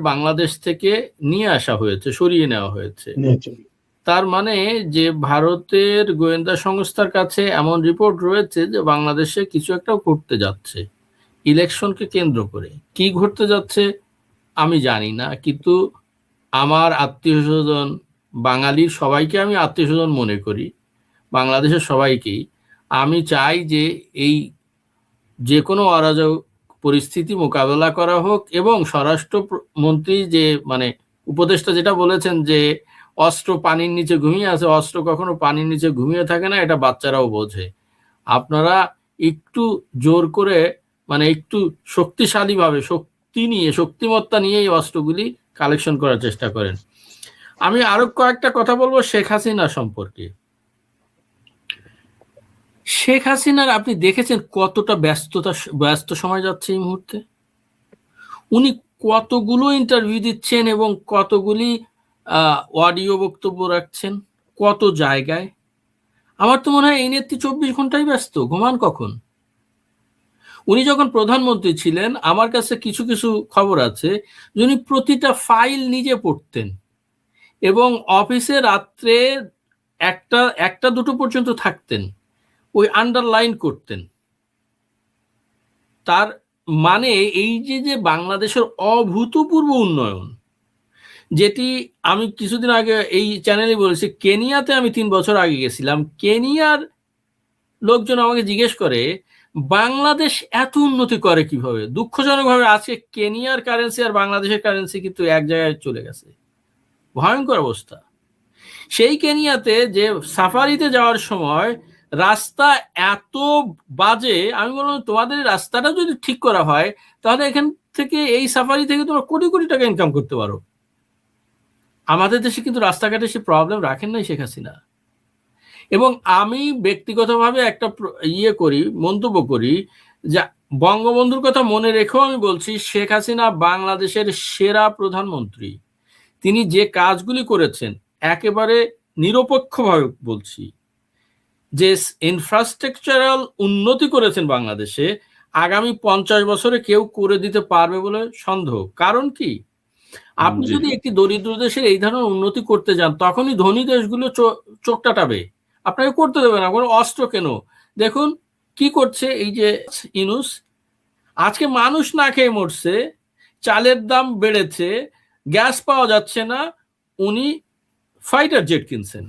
বাংলাদেশ থেকে নিয়ে আসা হয়েছে, সরিয়ে নেওয়া হয়েছে। তার মানে যে ভারতের গোয়েন্দা সংস্থার কাছে এমন রিপোর্ট রয়েছে যে বাংলাদেশে কিছু একটা ঘটতে যাচ্ছে ইলেকশনকে কেন্দ্র করে। কি ঘটতে যাচ্ছে আমি জানি না, কিন্তু আমার আত্মীয় স্বজন, বাঙালির সবাইকে আমি আত্মীয় স্বজন মনে করি, বাংলাদেশের সবাইকেই। আমি চাই যে এই যে কোনো অরাজক পরিস্থিতি মোকাবেলা করা হোক, এবং স্বরাষ্ট্রমন্ত্রী যে মানে উপদেষ্টা যেটা বলেছেন যে অস্ত্র পানির নিচে ঘুমিয়ে আছে, অস্ত্র কখনো পানির নিচে ঘুমিয়ে থাকে না, এটা বাচ্চারাও বোঝে। আপনারা একটু জোর করে, মানে একটু শক্তিশালীভাবে, শক্তিমত্তা নিয়ে এই অস্ত্রগুলি কালেকশন করার চেষ্টা করেন। আমি আরো কয়েকটা কথা বলবো শেখ হাসিনা সম্পর্কে। শেখ হাসিনার আপনি দেখেছেন কতটা ব্যস্ত সময় যাচ্ছে এই মুহূর্তে। উনি কতগুলো ইন্টারভিউ দিচ্ছেন এবং কতগুলি অডিও বক্তব্য রাখছেন কত জায়গায়। আমার তো মনে হয় এই নেত্রী 24 ঘন্টাই ব্যস্ত, ঘুমান কখন? উনি যখন প্রধানমন্ত্রী ছিলেন আমার কাছে কিছু কিছু খবর আছে যে উনি প্রতিটা ফাইল নিজে পড়তেন এবং অফিসে রাত্রে একটা দুটো পর্যন্ত থাকতেন, ওই আন্ডারলাইন করতেন। তার মানে এই যে বাংলাদেশের অভূতপূর্ব উন্নয়ন, যেটি আমি কিছুদিন আগে এই চ্যানেলে বলেছি, কেনিয়াতে আমি 3 বছর আগে গেছিলাম। কেনিয়ার লোকজন আমাকে জিজ্ঞেস করে বাংলাদেশ এত উন্নতি করে কিভাবে। দুঃখজনকভাবে আজকে কেনিয়ার কারেন্সি আর বাংলাদেশের কারেন্সি কিন্তু এক জায়গায় চলে গেছে, ভয়ঙ্কর অবস্থা। সেই কেনিয়াতে যে সাফারিতে যাওয়ার সময় রাস্তা এত বাজে, আমি বললাম তোমাদের রাস্তাটা যদি ঠিক করা হয় তাহলে এখান থেকে, এই সাফারি থেকে তোমরা কোটি কোটি টাকা ইনকাম করতে পারো। আমাদের দেশে কিন্তু রাস্তাঘাটে সে প্রবলেম রাখেন নাই শেখ হাসিনা। এবং আমি ব্যক্তিগতভাবে একটা মন্তব্য করি যে বঙ্গবন্ধুর কথা মনে রেখেও আমি বলছি, শেখ হাসিনা বাংলাদেশের সেরা প্রধানমন্ত্রী। তিনি যে কাজগুলি করেছেন একেবারে নিরপেক্ষভাবে বলছি, যে ইনফ্রাস্ট্রাকচারাল উন্নতি করেছেন বাংলাদেশে, আগামী 50 বছরে কেউ করে দিতে পারবে বলে সন্দেহ। কারণ কি, আপনি যদি একটি দরিদ্র দেশের এই ধরনের উন্নতি করতে যান তখনই ধনী দেশগুলো চোখ টাটাবে, আপনাকে করতে দেবে না। কোনো অস্ত্র কেন, দেখুন কি করছে এই যে ইউনূস, আজকে মানুষ না খেয়ে মরছে, চালের দাম বেড়েছে, গ্যাস পাওয়া যাচ্ছে না, উনি ফাইটার জেট কিনছেন।